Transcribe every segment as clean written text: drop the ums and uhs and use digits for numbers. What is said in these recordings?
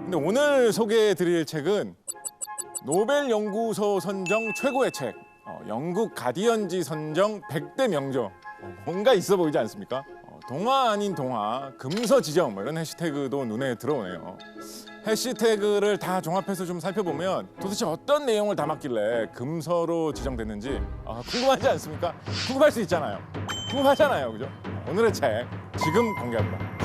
근데 오늘 소개해드릴 책은 노벨 연구소 선정 최고의 책, 영국 가디언지 선정 100대 명저. 뭔가 있어 보이지 않습니까? 동화 아닌 동화, 금서지정 뭐 이런 해시태그도 눈에 들어오네요. 해시태그를 다 종합해서 좀 살펴보면 도대체 어떤 내용을 담았길래 금서로 지정됐는지 궁금하지 않습니까? 궁금할 수 있잖아요. 궁금하잖아요, 그죠? 오늘의 책 지금 공개합니다.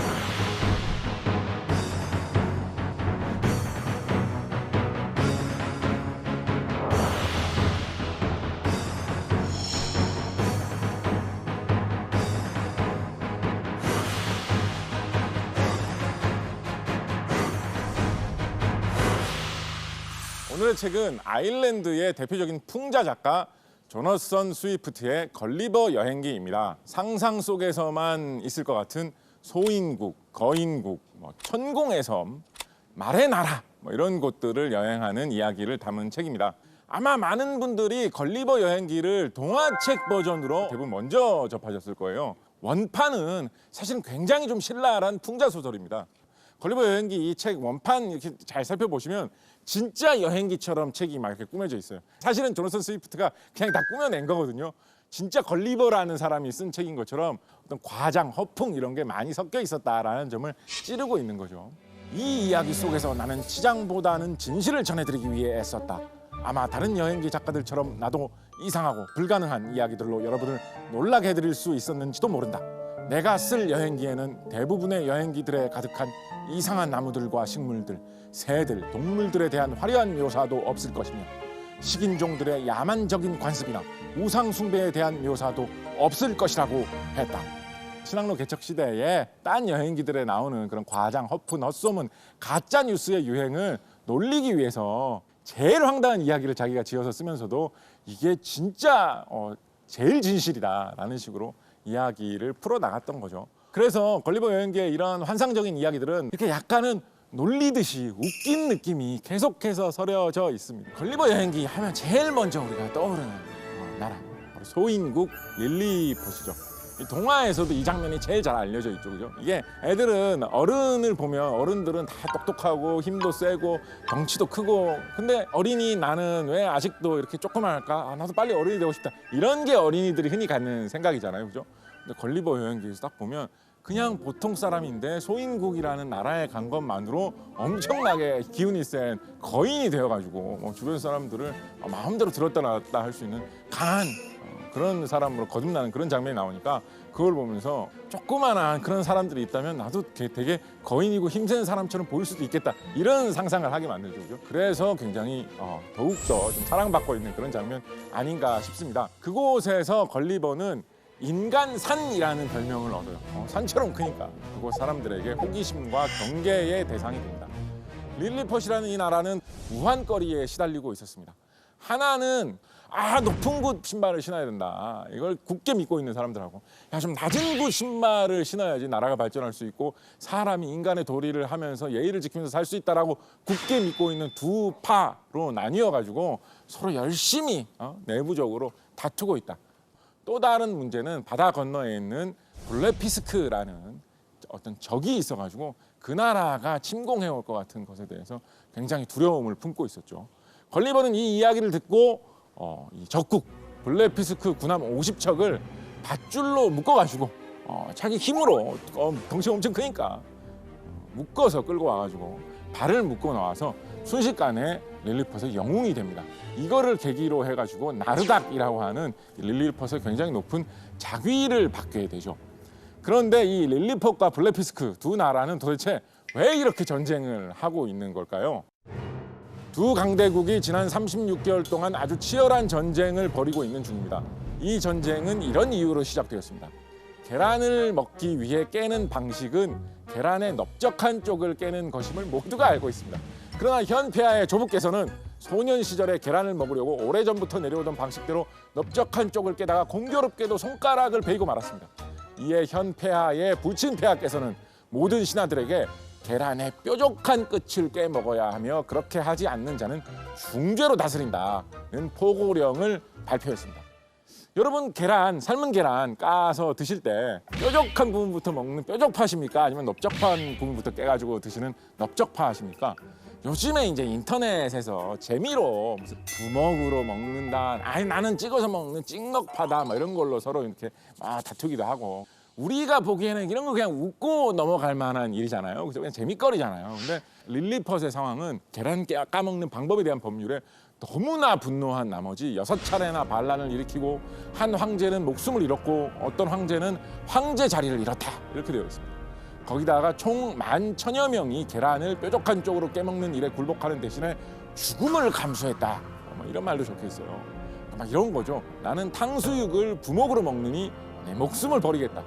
오늘의 책은 아일랜드의 대표적인 풍자 작가 조너선 스위프트의 걸리버 여행기입니다. 상상 속에서만 있을 것 같은 소인국, 거인국, 천공의 섬, 말의 나라 이런 곳들을 여행하는 이야기를 담은 책입니다. 아마 많은 분들이 걸리버 여행기를 동화책 버전으로 대부분 먼저 접하셨을 거예요. 원판은 사실은 굉장히 좀 신랄한 풍자 소설입니다. 걸리버 여행기 이 책 원판 이렇게 잘 살펴보시면 진짜 여행기처럼 책이 막 이렇게 꾸며져 있어요. 사실은 조너선 스위프트가 그냥 다 꾸며낸 거거든요. 진짜 걸리버라는 사람이 쓴 책인 것처럼 어떤 과장, 허풍 이런 게 많이 섞여 있었다라는 점을 찌르고 있는 거죠. 이 이야기 속에서 나는 치장보다는 진실을 전해드리기 위해 애썼다. 아마 다른 여행기 작가들처럼 나도 이상하고 불가능한 이야기들로 여러분을 놀라게 해드릴 수 있었는지도 모른다. 내가 쓸 여행기에는 대부분의 여행기들에 가득한 이상한 나무들과 식물들, 새들, 동물들에 대한 화려한 묘사도 없을 것이며 식인종들의 야만적인 관습이나 우상 숭배에 대한 묘사도 없을 것이라고 했다. 신학로 개척 시대에 딴 여행기들에 나오는 그런 과장, 허푼, 헛소문, 가짜 뉴스의 유행을 놀리기 위해서 제일 황당한 이야기를 자기가 지어서 쓰면서도 이게 진짜 제일 진실이다라는 식으로 이야기를 풀어나갔던 거죠. 그래서 걸리버 여행기의 이런 환상적인 이야기들은 이렇게 약간은 놀리듯이 웃긴 느낌이 계속해서 서려져 있습니다. 걸리버 여행기 하면 제일 먼저 우리가 떠오르는 나라, 바로 소인국 릴리포트죠. 이 동화에서도 이 장면이 제일 잘 알려져 있죠, 그죠? 이게 애들은 어른을 보면 어른들은 다 똑똑하고 힘도 세고 덩치도 크고, 근데 어린이 나는 왜 아직도 이렇게 조그만할까? 나도 빨리 어른이 되고 싶다. 이런 게 어린이들이 흔히 갖는 생각이잖아요, 그죠? 근데 걸리버 여행기에서 딱 보면 그냥 보통 사람인데 소인국이라는 나라에 간 것만으로 엄청나게 기운이 센 거인이 되어가지고 주변 사람들을 마음대로 들었다 놨다 할 수 있는 강한 그런 사람으로 거듭나는 그런 장면이 나오니까 그걸 보면서 조그만한 그런 사람들이 있다면 나도 되게 거인이고 힘센 사람처럼 보일 수도 있겠다, 이런 상상을 하게 만들죠, 그죠? 그래서 굉장히 더욱더 좀 사랑받고 있는 그런 장면 아닌가 싶습니다. 그곳에서 걸리버는 인간산이라는 별명을 얻어요. 산처럼 크니까 그곳 사람들에게 호기심과 경계의 대상이 됩니다. 릴리포트라는 이 나라는 우한거리에 시달리고 있었습니다. 하나는 높은 곳 신발을 신어야 된다. 이걸 굳게 믿고 있는 사람들하고, 좀 낮은 곳 신발을 신어야지 나라가 발전할 수 있고 사람이 인간의 도리를 하면서 예의를 지키면서 살 수 있다라고 굳게 믿고 있는 두 파로 나뉘어가지고 서로 열심히 내부적으로 다투고 있다. 또 다른 문제는 바다 건너에 있는 블레피스크라는 어떤 적이 있어가지고 그 나라가 침공해 올 것 같은 것에 대해서 굉장히 두려움을 품고 있었죠. 걸리버는 이 이야기를 듣고 이 적국 블레피스크 군함 50척을 밧줄로 묶어가지고 자기 힘으로 덩치가 엄청 크니까 묶어서 끌고 와가지고 발을 묶고 나와서 순식간에 릴리포트의 영웅이 됩니다. 이거를 계기로 해가지고 나르닥이라고 하는 릴리포트의 굉장히 높은 자귀를 받게 되죠. 그런데 이 릴리포트과 블레피스크 두 나라는 도대체 왜 이렇게 전쟁을 하고 있는 걸까요? 두 강대국이 지난 36개월 동안 아주 치열한 전쟁을 벌이고 있는 중입니다. 이 전쟁은 이런 이유로 시작되었습니다. 계란을 먹기 위해 깨는 방식은 계란의 넓적한 쪽을 깨는 것임을 모두가 알고 있습니다. 그러나 현 폐하의 조부께서는 소년 시절에 계란을 먹으려고 오래전부터 내려오던 방식대로 넓적한 쪽을 깨다가 공교롭게도 손가락을 베이고 말았습니다. 이에 현 폐하의 부친 폐하께서는 모든 신하들에게 계란의 뾰족한 끝을 깨먹어야 하며 그렇게 하지 않는 자는 중죄로 다스린다는 포고령을 발표했습니다. 여러분 계란, 삶은 계란 까서 드실 때 뾰족한 부분부터 먹는 뾰족파십니까? 아니면 넓적한 부분부터 깨가지고 드시는 넓적파십니까? 요즘에 이제 인터넷에서 재미로 무슨 부먹으로 먹는다, 아니 나는 찍어서 먹는 찍먹파다, 뭐 이런 걸로 서로 이렇게 막 다투기도 하고, 우리가 보기에는 이런 거 그냥 웃고 넘어갈 만한 일이잖아요. 그래서 그냥 재밌거리잖아요. 근데 릴리펫의 상황은 계란 까먹는 방법에 대한 법률에 너무나 분노한 나머지 6차례나 반란을 일으키고, 한 황제는 목숨을 잃었고 어떤 황제는 황제 자리를 잃었다, 이렇게 되어 있습니다. 거기다가 총 11,000여 명이 계란을 뾰족한 쪽으로 깨먹는 일에 굴복하는 대신에 죽음을 감수했다, 뭐 이런 말도 적혀 있어요. 막 이런 거죠. 나는 탕수육을 부먹으로 먹느니 내 목숨을 버리겠다,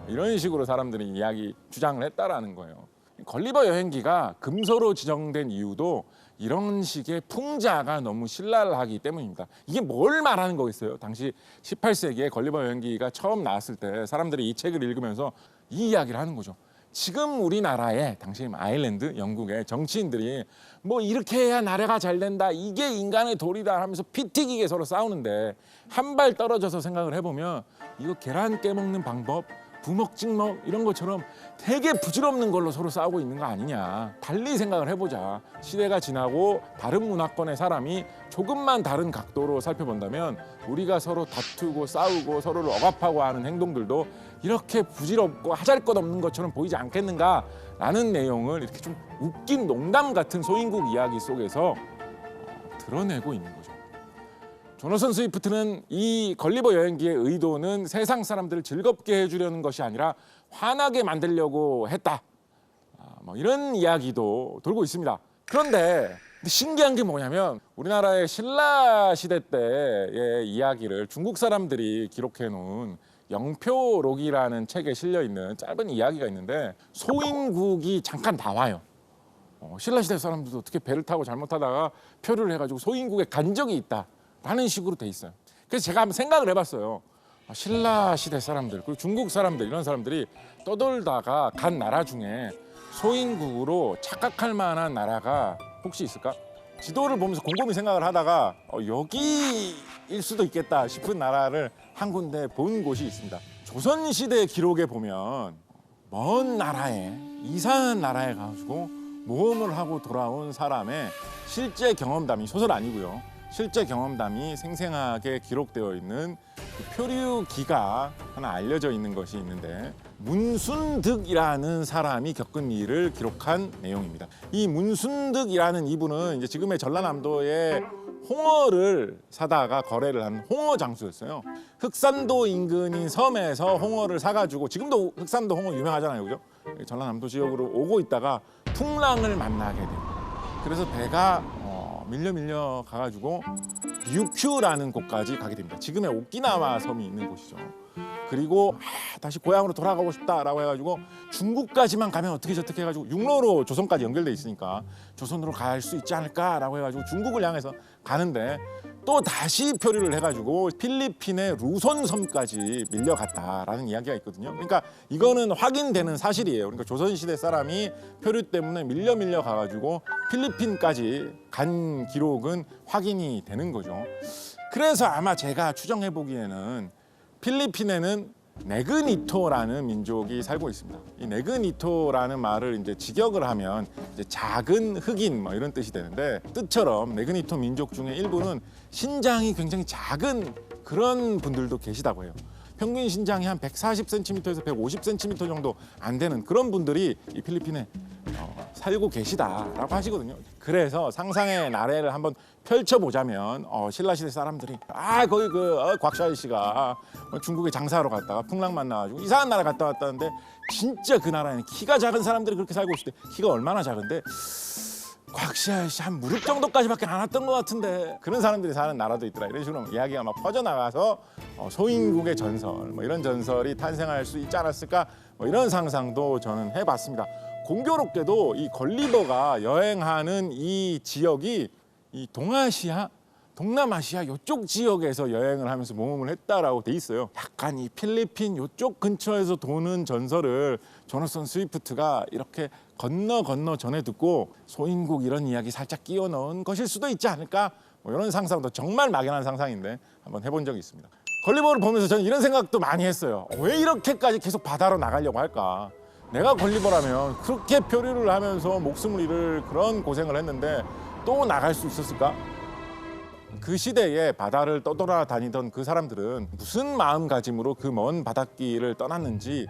이런 식으로 사람들이 이야기 주장을 했다라는 거예요. 걸리버 여행기가 금서로 지정된 이유도 이런 식의 풍자가 너무 신랄하기 때문입니다. 이게 뭘 말하는 거겠어요? 당시 18세기에 걸리버 여행기가 처음 나왔을 때 사람들이 이 책을 읽으면서 이 이야기를 하는 거죠. 지금 우리나라의 당시 아일랜드, 영국의 정치인들이 뭐 이렇게 해야 나라가 잘 된다, 이게 인간의 도리다 하면서 피 튀기게 서로 싸우는데, 한 발 떨어져서 생각을 해보면 이거 계란 깨먹는 방법, 부먹 찍먹 이런 것처럼 되게 부질없는 걸로 서로 싸우고 있는 거 아니냐. 달리 생각을 해보자. 시대가 지나고 다른 문화권의 사람이 조금만 다른 각도로 살펴본다면 우리가 서로 다투고 싸우고 서로를 억압하고 하는 행동들도 이렇게 부질없고 하잘것없는 것처럼 보이지 않겠는가라는 내용을 이렇게 좀 웃긴 농담 같은 소인국 이야기 속에서 드러내고 있는 거죠. 조너선 스위프트는 이 걸리버 여행기의 의도는 세상 사람들을 즐겁게 해주려는 것이 아니라 화나게 만들려고 했다, 뭐 이런 이야기도 돌고 있습니다. 그런데 신기한 게 뭐냐면, 우리나라의 신라 시대 때의 이야기를 중국 사람들이 기록해 놓은 영표록이라는 책에 실려 있는 짧은 이야기가 있는데, 소인국이 잠깐 나와요. 신라시대 사람들도 어떻게 배를 타고 잘못하다가 표류를 해가지고 소인국에 간 적이 있다 라는 식으로 돼 있어요. 그래서 제가 한번 생각을 해봤어요. 신라시대 사람들, 그리고 중국 사람들, 이런 사람들이 떠돌다가 간 나라 중에 소인국으로 착각할 만한 나라가 혹시 있을까? 지도를 보면서 곰곰이 생각을 하다가 여기일 수도 있겠다 싶은 나라를 한 군데 본 곳이 있습니다. 조선시대 기록에 보면 먼 나라에, 이상한 나라에 가가지고 모험을 하고 돌아온 사람의 실제 경험담이, 소설 아니고요, 실제 경험담이 생생하게 기록되어 있는 그 표류기가 하나 알려져 있는 것이 있는데, 문순득이라는 사람이 겪은 일을 기록한 내용입니다. 이 문순득이라는 이분은 이제 지금의 전라남도의 홍어를 사다가 거래를 한 홍어 장수였어요. 흑산도 인근인 섬에서 홍어를 사가지고, 지금도 흑산도 홍어 유명하잖아요, 그죠? 전라남도 지역으로 오고 있다가 풍랑을 만나게 됩니다. 그래서 배가 밀려 가가지고 ryukyu라는 곳까지 가게 됩니다. 지금의 오키나와 섬이 있는 곳이죠. 그리고 다시 고향으로 돌아가고 싶다라고 해가지고 중국까지만 가면 어떻게 저떻게 해가지고 육로로 조선까지 연결돼 있으니까 조선으로 갈 수 있지 않을까라고 해가지고 중국을 향해서 가는데, 또 다시 표류를 해가지고 필리핀의 루손 섬까지 밀려갔다라는 이야기가 있거든요. 그러니까 이거는 확인되는 사실이에요. 그러니까 조선시대 사람이 표류 때문에 밀려 가가지고 필리핀까지 간 기록은 확인이 되는 거죠. 그래서 아마 제가 추정해 보기에는 필리핀에는 네그니토라는 민족이 살고 있습니다. 이 네그니토라는 말을 이제 직역을 하면 이제 작은 흑인 뭐 이런 뜻이 되는데, 뜻처럼 네그니토 민족 중에 일부는 신장이 굉장히 작은 그런 분들도 계시다고 해요. 평균 신장이 한 140cm에서 150cm 정도 안 되는 그런 분들이 이 필리핀에 살고 계시다라고 하시거든요. 그래서 상상의 나래를 한번 펼쳐보자면 신라시대 사람들이 거기 곽샤이 씨가 중국에 장사하러 갔다가 풍랑 만나가지고 이상한 나라 갔다 왔다는데, 진짜 그 나라에는 키가 작은 사람들이 그렇게 살고 있을 때 키가 얼마나 작은데 곽샤이 씨 한 무릎 정도까지밖에 안 왔던 것 같은데, 그런 사람들이 사는 나라도 있더라, 이런 식으로 이야기가 막 퍼져나가서 소인국의 전설, 뭐 이런 전설이 탄생할 수 있지 않았을까, 뭐 이런 상상도 저는 해봤습니다. 공교롭게도 이 걸리버가 여행하는 이 지역이 이 동아시아, 동남아시아 이쪽 지역에서 여행을 하면서 모험을 했다라고 돼 있어요. 약간 이 필리핀 이쪽 근처에서 도는 전설을 조너선 스위프트가 이렇게 건너 전해 듣고 소인국 이런 이야기 살짝 끼워 넣은 것일 수도 있지 않을까, 뭐 이런 상상도, 정말 막연한 상상인데 한번 해본 적이 있습니다. 걸리버를 보면서 저는 이런 생각도 많이 했어요. 왜 이렇게까지 계속 바다로 나가려고 할까? 내가 걸리버라면 그렇게 표류를 하면서 목숨을 잃을 그런 고생을 했는데 또 나갈 수 있었을까? 그 시대에 바다를 떠돌아다니던 그 사람들은 무슨 마음가짐으로 그 먼 바닷길을 떠났는지,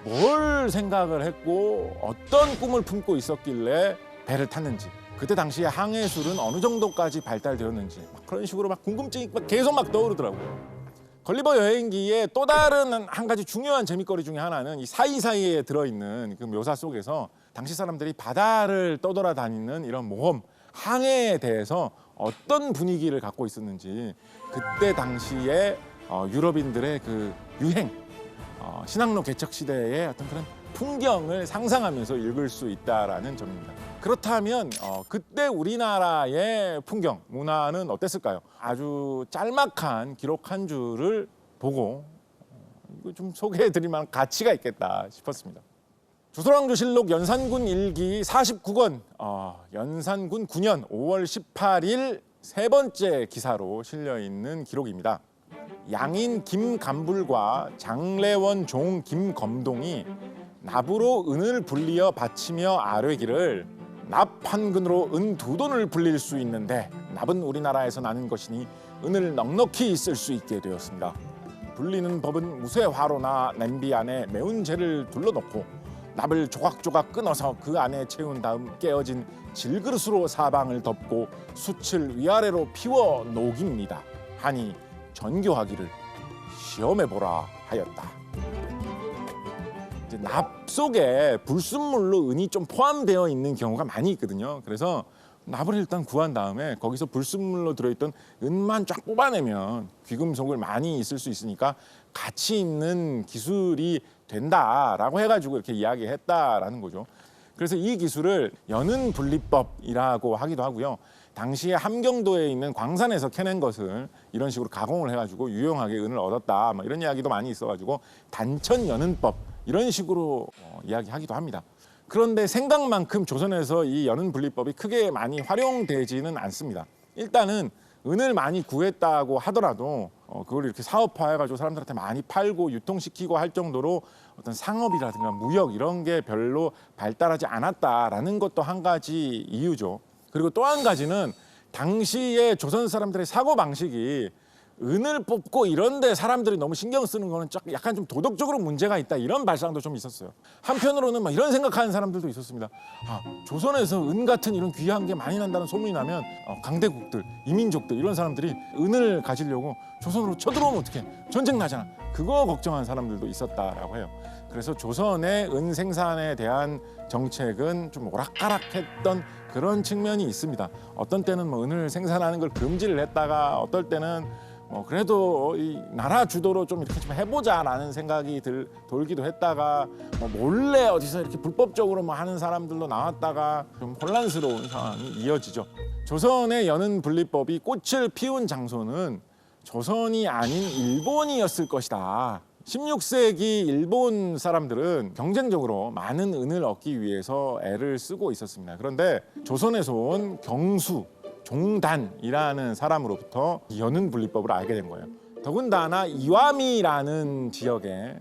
뭘 생각을 했고 어떤 꿈을 품고 있었길래 배를 탔는지, 그때 당시에 항해술은 어느 정도까지 발달되었는지 그런 식으로 막 궁금증이 계속 막 떠오르더라고요. 걸리버 여행기의 또 다른 한 가지 중요한 재미거리 중에 하나는 이 사이사이에 들어있는 그 묘사 속에서 당시 사람들이 바다를 떠돌아다니는 이런 모험, 항해에 대해서 어떤 분위기를 갖고 있었는지, 그때 당시에 유럽인들의 그 유행, 신항로 개척 시대의 어떤 그런 풍경을 상상하면서 읽을 수 있다라는 점입니다. 그렇다면 그때 우리나라의 풍경, 문화는 어땠을까요? 아주 짤막한 기록 한 줄을 보고 이거 좀 소개해드릴 만한 가치가 있겠다 싶었습니다. 조선왕조실록 연산군 일기 49권, 연산군 9년 5월 18일 세 번째 기사로 실려있는 기록입니다. 양인 김감불과 장래원 종 김검동이 납으로 은을 불리어 바치며 아뢰기를, 납 한 근으로 은 두 돈을 불릴 수 있는데 납은 우리나라에서 나는 것이니 은을 넉넉히 쓸 수 있게 되었습니다. 불리는 법은 무쇠화로나 냄비 안에 매운 재를 둘러놓고 납을 조각조각 끊어서 그 안에 채운 다음 깨어진 질그릇으로 사방을 덮고 숯을 위아래로 피워 녹입니다 하니 전교하기를 시험해보라 하였다. 이제 납 속에 불순물로 은이 좀 포함되어 있는 경우가 많이 있거든요. 그래서 납을 일단 구한 다음에 거기서 불순물로 들어있던 은만 쫙 뽑아내면 귀금속을 많이 쓸 수 있으니까 가치 있는 기술이 된다라고 해가지고 이렇게 이야기했다라는 거죠. 그래서 이 기술을 연은 분리법이라고 하기도 하고요. 당시에 함경도에 있는 광산에서 캐낸 것을 이런 식으로 가공을 해가지고 유용하게 은을 얻었다, 뭐 이런 이야기도 많이 있어가지고 단천연은법 이런 식으로 이야기하기도 합니다. 그런데 생각만큼 조선에서 이 연은분리법이 크게 많이 활용되지는 않습니다. 일단은 은을 많이 구했다고 하더라도 그걸 이렇게 사업화해가지고 사람들한테 많이 팔고 유통시키고 할 정도로 어떤 상업이라든가 무역 이런 게 별로 발달하지 않았다라는 것도 한 가지 이유죠. 그리고 또 한 가지는 당시에 조선 사람들의 사고방식이 은을 뽑고 이런데 사람들이 너무 신경 쓰는 거는 약간 좀 도덕적으로 문제가 있다, 이런 발상도 좀 있었어요. 한편으로는 막 이런 생각하는 사람들도 있었습니다. 조선에서 은 같은 이런 귀한 게 많이 난다는 소문이 나면 강대국들, 이민족들 이런 사람들이 은을 가지려고 조선으로 쳐들어오면 어떡해, 전쟁 나잖아. 그거 걱정하는 사람들도 있었다라고 해요. 그래서 조선의 은 생산에 대한 정책은 좀 오락가락했던 그런 측면이 있습니다. 어떤 때는 뭐 은을 생산하는 걸 금지를 했다가 어떨 때는 그래도 이 나라 주도로 좀 이렇게 좀 해보자라는 생각이 돌기도 했다가 몰래 어디서 이렇게 불법적으로 뭐 하는 사람들도 나왔다가 좀 혼란스러운 상황이 이어지죠. 조선의 연은분리법이 꽃을 피운 장소는 조선이 아닌 일본이었을 것이다. 16세기 일본 사람들은 경쟁적으로 많은 은을 얻기 위해서 애를 쓰고 있었습니다. 그런데 조선에서 온 경수, 종단이라는 사람으로부터 연은분리법을 알게 된 거예요. 더군다나 이와미라는 지역에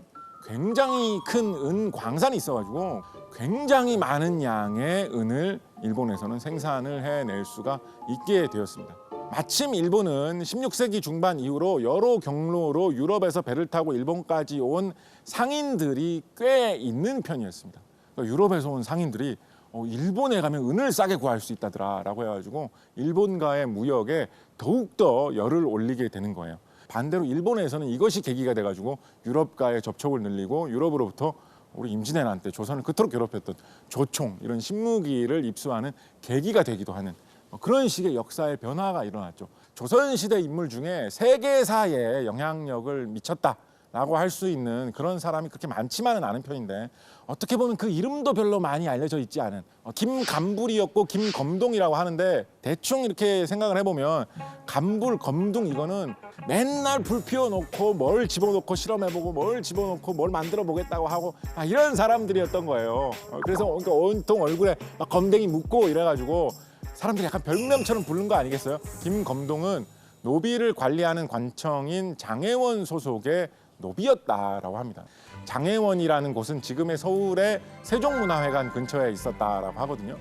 굉장히 큰 은 광산이 있어가지고 굉장히 많은 양의 은을 일본에서는 생산을 해낼 수가 있게 되었습니다. 마침 일본은 16세기 중반 이후로 여러 경로로 유럽에서 배를 타고 일본까지 온 상인들이 꽤 있는 편이었습니다. 그러니까 유럽에서 온 상인들이 일본에 가면 은을 싸게 구할 수 있다더라라고 해가지고 일본과의 무역에 더욱더 열을 올리게 되는 거예요. 반대로 일본에서는 이것이 계기가 돼가지고 유럽과의 접촉을 늘리고 유럽으로부터 우리 임진왜란 때 조선을 그토록 괴롭혔던 조총 이런 신무기를 입수하는 계기가 되기도 하는 그런 식의 역사의 변화가 일어났죠. 조선시대 인물 중에 세계사에 영향력을 미쳤다라고 할 수 있는 그런 사람이 그렇게 많지만은 않은 편인데 어떻게 보면 그 이름도 별로 많이 알려져 있지 않은 김감불이었고 김검동이라고 하는데 대충 이렇게 생각을 해보면 감불, 검둥 이거는 맨날 불 피워놓고 뭘 집어넣고 실험해보고 뭘 집어넣고 뭘 만들어 보겠다고 하고 이런 사람들이었던 거예요. 그래서 그러니까 온통 얼굴에 막 검댕이 묻고 이래가지고 사람들이 약간 별명처럼 부르는 거 아니겠어요? 김검동은 노비를 관리하는 관청인 장혜원 소속의 노비였다라고 합니다. 장혜원이라는 곳은 지금의 서울의 세종문화회관 근처에 있었다라고 하거든요.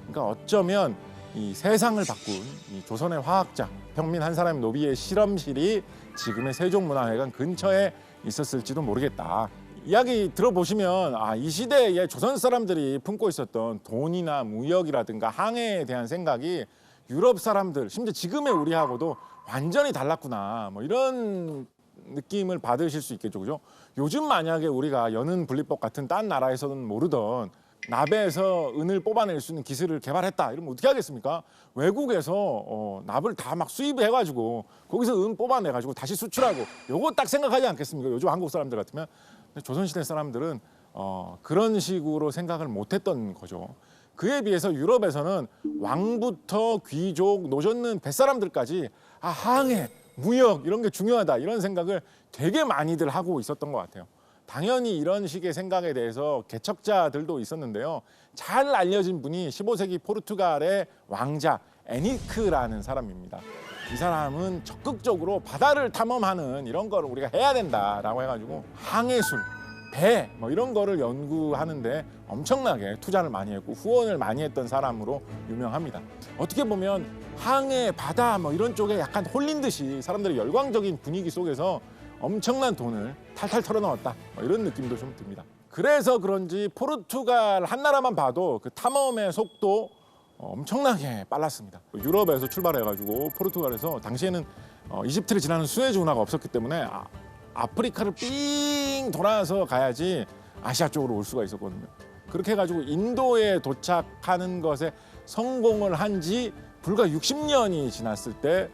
그러니까 어쩌면 이 세상을 바꾼 이 조선의 화학자 평민 한 사람의 노비의 실험실이 지금의 세종문화회관 근처에 있었을지도 모르겠다. 이야기 들어보시면 이 시대에 조선 사람들이 품고 있었던 돈이나 무역이라든가 항해에 대한 생각이 유럽 사람들, 심지어 지금의 우리하고도 완전히 달랐구나. 뭐 이런 느낌을 받으실 수 있겠죠, 그죠? 요즘 만약에 우리가 연은 분리법 같은 딴 나라에서는 모르던 납에서 은을 뽑아낼 수 있는 기술을 개발했다 이러면 어떻게 하겠습니까? 외국에서 납을 다 막 수입해가지고 거기서 은 뽑아내가지고 다시 수출하고 요거 딱 생각하지 않겠습니까? 요즘 한국 사람들 같으면. 근데 조선시대 사람들은 그런 식으로 생각을 못했던 거죠. 그에 비해서 유럽에서는 왕부터 귀족, 노젓는 뱃사람들까지 항해, 무역 이런 게 중요하다 이런 생각을 되게 많이들 하고 있었던 것 같아요. 당연히 이런 식의 생각에 대해서 개척자들도 있었는데요. 잘 알려진 분이 15세기 포르투갈의 왕자 에니크라는 사람입니다. 이 사람은 적극적으로 바다를 탐험하는 이런 거를 우리가 해야 된다라고 해가지고 항해술, 배 뭐 이런 거를 연구하는데 엄청나게 투자를 많이 했고 후원을 많이 했던 사람으로 유명합니다. 어떻게 보면 항해, 바다 뭐 이런 쪽에 약간 홀린 듯이 사람들의 열광적인 분위기 속에서 엄청난 돈을 탈탈 털어넣었다 뭐 이런 느낌도 좀 듭니다. 그래서 그런지 포르투갈 한 나라만 봐도 그 탐험의 속도 엄청나게 빨랐습니다. 유럽에서 출발해가지고 포르투갈에서 당시에는 이집트를 지나는 수에즈 운하가 없었기 때문에 아프리카를 삥 돌아서 가야지 아시아 쪽으로 올 수가 있었거든요. 그렇게 해가지고 인도에 도착하는 것에 성공을 한 지 불과 60년이 지났을 때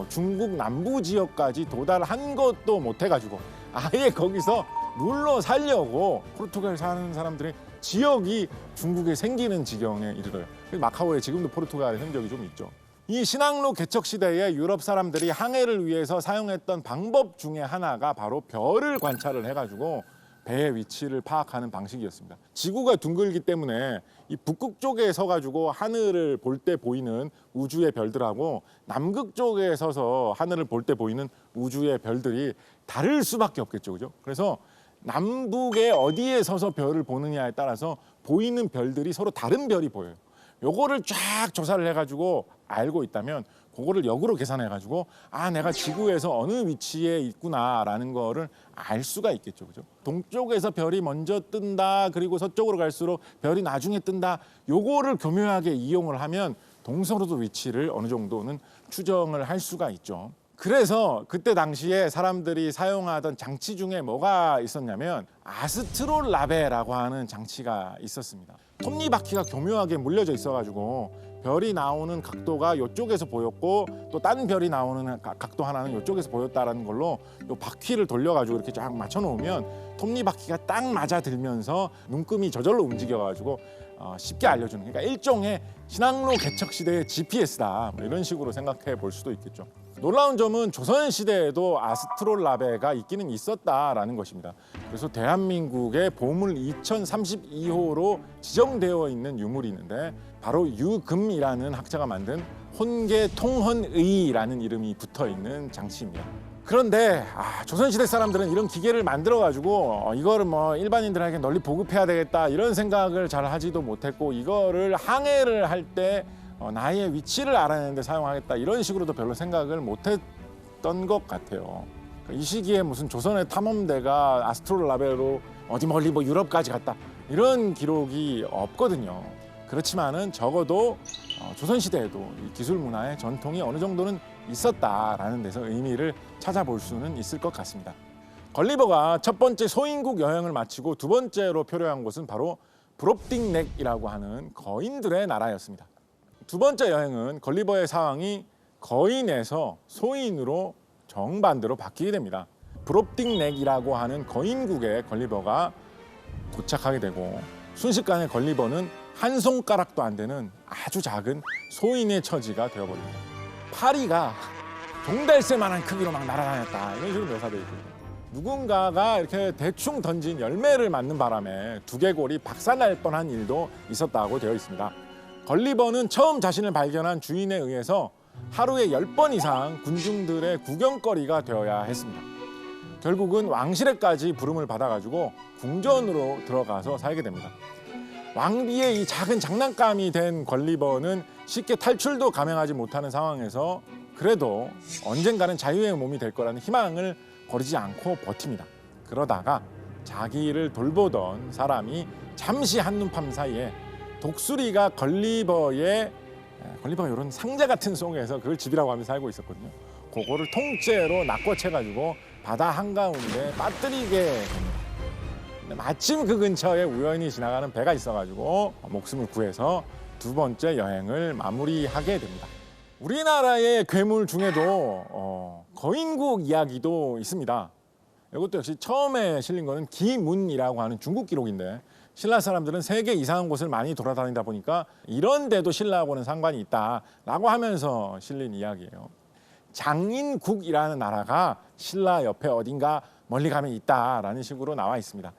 중국 남부 지역까지 도달한 것도 못해가지고 아예 거기서 눌러 살려고 포르투갈 사는 사람들의 지역이 중국에 생기는 지경에 이르러요. 마카오에 지금도 포르투갈 흔적이 좀 있죠. 이 신항로 개척 시대에 유럽 사람들이 항해를 위해서 사용했던 방법 중에 하나가 바로 별을 관찰을 해가지고 배의 위치를 파악하는 방식이었습니다. 지구가 둥글기 때문에 이 북극 쪽에 서가지고 하늘을 볼 때 보이는 우주의 별들하고 남극 쪽에 서서 하늘을 볼 때 보이는 우주의 별들이 다를 수밖에 없겠죠, 그죠? 그래서 남북에 어디에 서서 별을 보느냐에 따라서 보이는 별들이 서로 다른 별이 보여요. 요거를 쫙 조사를 해가지고 알고 있다면 그거를 역으로 계산해가지고 내가 지구에서 어느 위치에 있구나라는 거를 알 수가 있겠죠, 그죠? 동쪽에서 별이 먼저 뜬다, 그리고 서쪽으로 갈수록 별이 나중에 뜬다. 요거를 교묘하게 이용을 하면 동서로도 위치를 어느 정도는 추정을 할 수가 있죠. 그래서 그때 당시에 사람들이 사용하던 장치 중에 뭐가 있었냐면 아스트롤라베라고 하는 장치가 있었습니다. 톱니바퀴가 교묘하게 물려져 있어가지고 별이 나오는 각도가 이쪽에서 보였고 또 다른 별이 나오는 각도 하나는 이쪽에서 보였다라는 걸로 이 바퀴를 돌려가지고 이렇게 쫙 맞춰놓으면 톱니바퀴가 딱 맞아들면서 눈금이 저절로 움직여가지고 쉽게 알려주는, 그러니까 일종의 신항로 개척 시대의 GPS다 뭐 이런 식으로 생각해 볼 수도 있겠죠. 놀라운 점은 조선시대에도 아스트롤라베가 있기는 있었다라는 것입니다. 그래서 대한민국의 보물 2032호로 지정되어 있는 유물이 있는데 바로 유금이라는 학자가 만든 혼계통헌의라는 이름이 붙어있는 장치입니다. 그런데 조선시대 사람들은 이런 기계를 만들어가지고 이거를 뭐 일반인들에게 널리 보급해야 되겠다 이런 생각을 잘 하지도 못했고 이거를 항해를 할 때 나의 위치를 알아내는 데 사용하겠다 이런 식으로도 별로 생각을 못했던 것 같아요. 이 시기에 무슨 조선의 탐험대가 아스트롤라베로 어디 멀리 뭐 유럽까지 갔다 이런 기록이 없거든요. 그렇지만은 적어도 조선시대에도 이 기술 문화의 전통이 어느 정도는 있었다라는 데서 의미를 찾아볼 수는 있을 것 같습니다. 걸리버가 첫 번째 소인국 여행을 마치고 두 번째로 표류한 곳은 바로 브롭딩넥이라고 하는 거인들의 나라였습니다. 두 번째 여행은 걸리버의 상황이 거인에서 소인으로 정반대로 바뀌게 됩니다. 브롭딩넥이라고 하는 거인국에 걸리버가 도착하게 되고 순식간에 걸리버는 한 손가락도 안 되는 아주 작은 소인의 처지가 되어버립니다. 파리가 종달새만한 크기로 막 날아다녔다 이런 식으로 묘사되어 있거든요. 누군가가 이렇게 대충 던진 열매를 맞는 바람에 두개골이 박살날 뻔한 일도 있었다고 되어 있습니다. 걸리버는 처음 자신을 발견한 주인에 의해서 하루에 10번 이상 군중들의 구경거리가 되어야 했습니다. 결국은 왕실에까지 부름을 받아가지고 궁전으로 들어가서 살게 됩니다. 왕비의 이 작은 장난감이 된 걸리버는 쉽게 탈출도 감행하지 못하는 상황에서 그래도 언젠가는 자유의 몸이 될 거라는 희망을 버리지 않고 버팁니다. 그러다가 자기를 돌보던 사람이 잠시 한눈판 사이에 독수리가 걸리버가 이런 상자 같은 속에서 그걸 집이라고 하면서 살고 있었거든요. 그거를 통째로 낚아채가지고 바다 한가운데 빠뜨리게 됩니다. 근데 마침 그 근처에 우연히 지나가는 배가 있어가지고 목숨을 구해서 두 번째 여행을 마무리하게 됩니다. 우리나라의 괴물 중에도 거인국 이야기도 있습니다. 이것도 역시 처음에 실린 거는 기문이라고 하는 중국 기록인데 신라 사람들은 세계 이상한 곳을 많이 돌아다니다 보니까 이런 데도 신라하고는 상관이 있다라고 하면서 실린 이야기예요. 장인국이라는 나라가 신라 옆에 어딘가 멀리 가면 있다라는 식으로 나와 있습니다.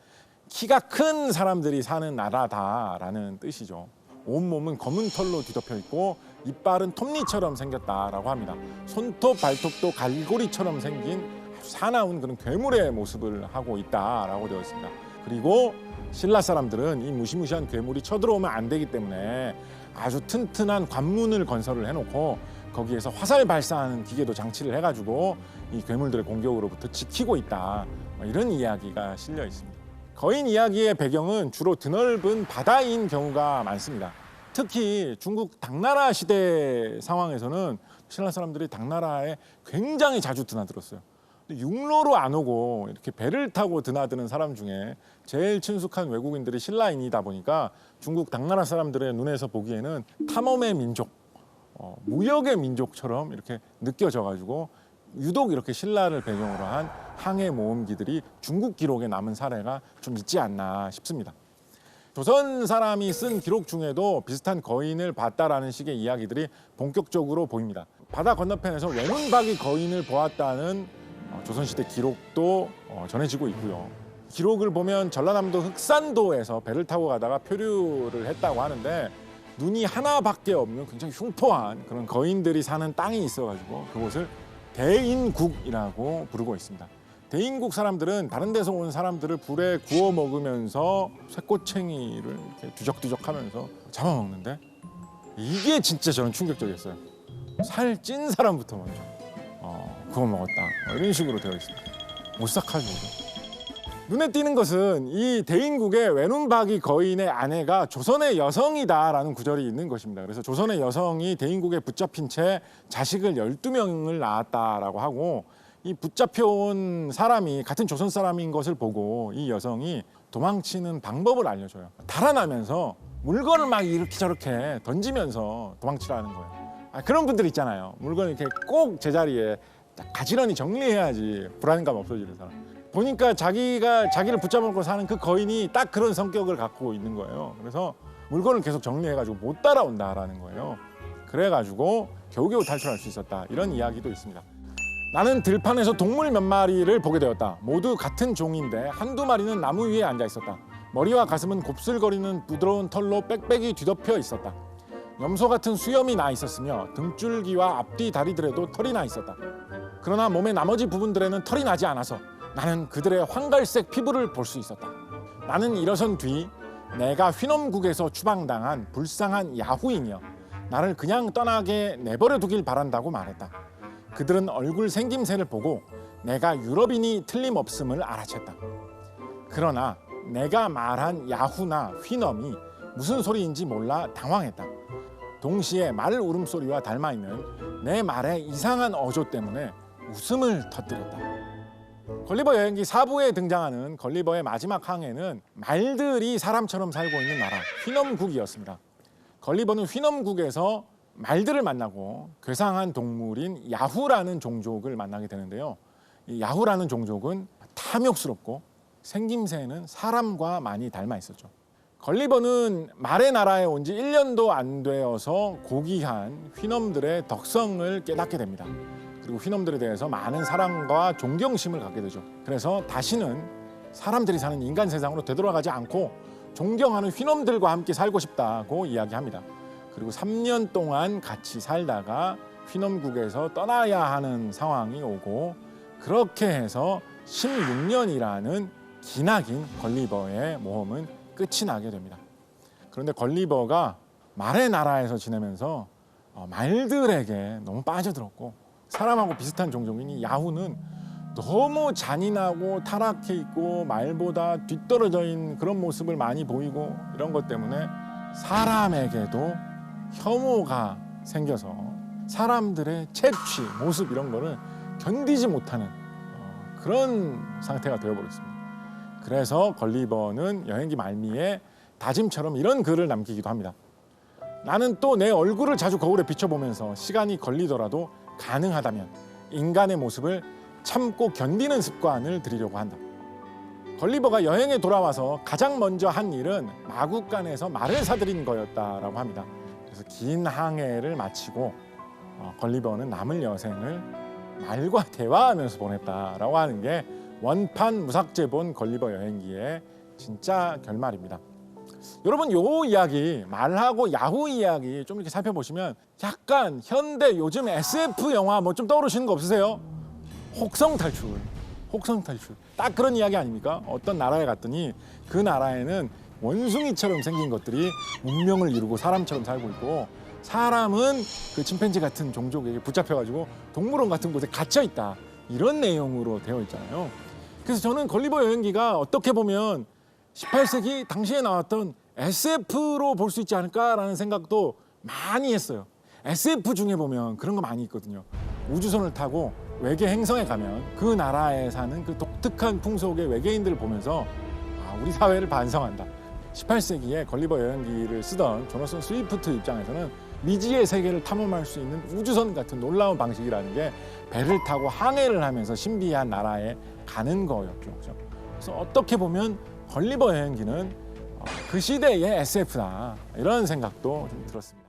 키가 큰 사람들이 사는 나라다라는 뜻이죠. 온몸은 검은 털로 뒤덮여 있고 이빨은 톱니처럼 생겼다라고 합니다. 손톱, 발톱도 갈고리처럼 생긴 사나운 그런 괴물의 모습을 하고 있다라고 되어 있습니다. 그리고 신라 사람들은 이 무시무시한 괴물이 쳐들어오면 안 되기 때문에 아주 튼튼한 관문을 건설을 해놓고 거기에서 화살 발사하는 기계도 장치를 해가지고 이 괴물들의 공격으로부터 지키고 있다. 이런 이야기가 실려 있습니다. 거인 이야기의 배경은 주로 드넓은 바다인 경우가 많습니다. 특히 중국 당나라 시대 상황에서는 신라 사람들이 당나라에 굉장히 자주 드나들었어요. 육로로 안 오고 이렇게 배를 타고 드나드는 사람 중에 제일 친숙한 외국인들이 신라인이다 보니까 중국 당나라 사람들의 눈에서 보기에는 탐험의 민족, 무역의 민족처럼 이렇게 느껴져가지고 유독 이렇게 신라를 배경으로 한 항해 모험기들이 중국 기록에 남은 사례가 좀 있지 않나 싶습니다. 조선 사람이 쓴 기록 중에도 비슷한 거인을 봤다라는 식의 이야기들이 본격적으로 보입니다. 바다 건너편에서 외눈박이 거인을 보았다는 조선시대 기록도 전해지고 있고요. 기록을 보면 전라남도 흑산도에서 배를 타고 가다가 표류를 했다고 하는데 눈이 하나밖에 없는 굉장히 흉포한 그런 거인들이 사는 땅이 있어가지고 그곳을 대인국이라고 부르고 있습니다. 대인국 사람들은 다른 데서 온 사람들을 불에 구워 먹으면서 쇠꼬챙이를 이렇게 뒤적뒤적하면서 잡아먹는데 이게 진짜 저는 충격적이었어요. 살 찐 사람부터 먼저 구워 먹었다 이런 식으로 되어 있습니다. 오싹하죠. 눈에 띄는 것은 이 대인국의 외눈박이 거인의 아내가 조선의 여성이다라는 구절이 있는 것입니다. 그래서 조선의 여성이 대인국에 붙잡힌 채 자식을 12명을 낳았다라고 하고 이 붙잡혀온 사람이 같은 조선 사람인 것을 보고 이 여성이 도망치는 방법을 알려줘요. 달아나면서 물건을 막 이렇게 저렇게 던지면서 도망치라는 거예요. 그런 분들 있잖아요. 물건을 이렇게 꼭 제자리에 가지런히 정리해야지 불안감 없어지는 사람. 보니까 자기를 붙잡아놓고 사는 그 거인이 딱 그런 성격을 갖고 있는 거예요. 그래서 물건을 계속 정리해가지고 못 따라온다라는 거예요. 그래가지고 겨우겨우 탈출할 수 있었다. 이런 이야기도 있습니다. 나는 들판에서 동물 몇 마리를 보게 되었다. 모두 같은 종인데 한두 마리는 나무 위에 앉아 있었다. 머리와 가슴은 곱슬거리는 부드러운 털로 빽빽이 뒤덮여 있었다. 염소 같은 수염이 나 있었으며 등줄기와 앞뒤 다리들에도 털이 나 있었다. 그러나 몸의 나머지 부분들에는 털이 나지 않아서 나는 그들의 황갈색 피부를 볼 수 있었다. 나는 일어선 뒤 내가 휘넘국에서 추방당한 불쌍한 야후이며 나를 그냥 떠나게 내버려 두길 바란다고 말했다. 그들은 얼굴 생김새를 보고 내가 유럽인이 틀림없음을 알아챘다. 그러나 내가 말한 야후나 휘넘이 무슨 소리인지 몰라 당황했다. 동시에 말 울음소리와 닮아있는 내 말의 이상한 어조 때문에 웃음을 터뜨렸다. 걸리버 여행기 4부에 등장하는 걸리버의 마지막 항해는 말들이 사람처럼 살고 있는 나라 휘넘국이었습니다. 걸리버는 휘넘국에서 말들을 만나고 괴상한 동물인 야후라는 종족을 만나게 되는데요. 이 야후라는 종족은 탐욕스럽고 생김새는 사람과 많이 닮아 있었죠. 걸리버는 말의 나라에 온 지 1년도 안 되어서 고귀한 휘넘들의 덕성을 깨닫게 됩니다. 그리고 휘넘들에 대해서 많은 사랑과 존경심을 갖게 되죠. 그래서 다시는 사람들이 사는 인간 세상으로 되돌아가지 않고 존경하는 휘넘들과 함께 살고 싶다고 이야기합니다. 그리고 3년 동안 같이 살다가 휘넘국에서 떠나야 하는 상황이 오고 그렇게 해서 16년이라는 기나긴 걸리버의 모험은 끝이 나게 됩니다. 그런데 걸리버가 말의 나라에서 지내면서 말들에게 너무 빠져들었고 사람하고 비슷한 종족인 이 야후는 너무 잔인하고 타락해 있고 말보다 뒤떨어져 있는 그런 모습을 많이 보이고 이런 것 때문에 사람에게도 혐오가 생겨서 사람들의 채취, 모습 이런 거를 견디지 못하는 그런 상태가 되어버렸습니다. 그래서 걸리버는 여행기 말미에 다짐처럼 이런 글을 남기기도 합니다. 나는 또 내 얼굴을 자주 거울에 비춰보면서 시간이 걸리더라도 가능하다면 인간의 모습을 참고 견디는 습관을 들이려고 한다. 걸리버가 여행에 돌아와서 가장 먼저 한 일은 마국간에서 말을 사들인 거였다라고 합니다. 그래서 긴 항해를 마치고 걸리버는 남을 여생을 말과 대화하면서 보냈다라고 하는 게 원판 무삭제본 걸리버 여행기의 진짜 결말입니다. 여러분 요 이야기 말하고 야후 이야기 좀 이렇게 살펴보시면 약간 현대 요즘 SF 영화 뭐 좀 떠오르시는 거 없으세요? 혹성 탈출 딱 그런 이야기 아닙니까? 어떤 나라에 갔더니 그 나라에는 원숭이처럼 생긴 것들이 문명을 이루고 사람처럼 살고 있고 사람은 그 침팬지 같은 종족에게 붙잡혀가지고 동물원 같은 곳에 갇혀 있다 이런 내용으로 되어 있잖아요. 그래서 저는 걸리버 여행기가 어떻게 보면 18세기 당시에 나왔던 SF로 볼 수 있지 않을까라는 생각도 많이 했어요. SF 중에 보면 그런 거 많이 있거든요. 우주선을 타고 외계 행성에 가면 그 나라에 사는 그 독특한 풍속의 외계인들을 보면서 우리 사회를 반성한다. 18세기에 걸리버 여행기를 쓰던 조너선 스위프트 입장에서는 미지의 세계를 탐험할 수 있는 우주선 같은 놀라운 방식이라는 게 배를 타고 항해를 하면서 신비한 나라에 가는 거였죠. 그렇죠? 그래서 어떻게 보면 걸리버 여행기는 그 시대의 SF다 이런 생각도 좀 들었습니다.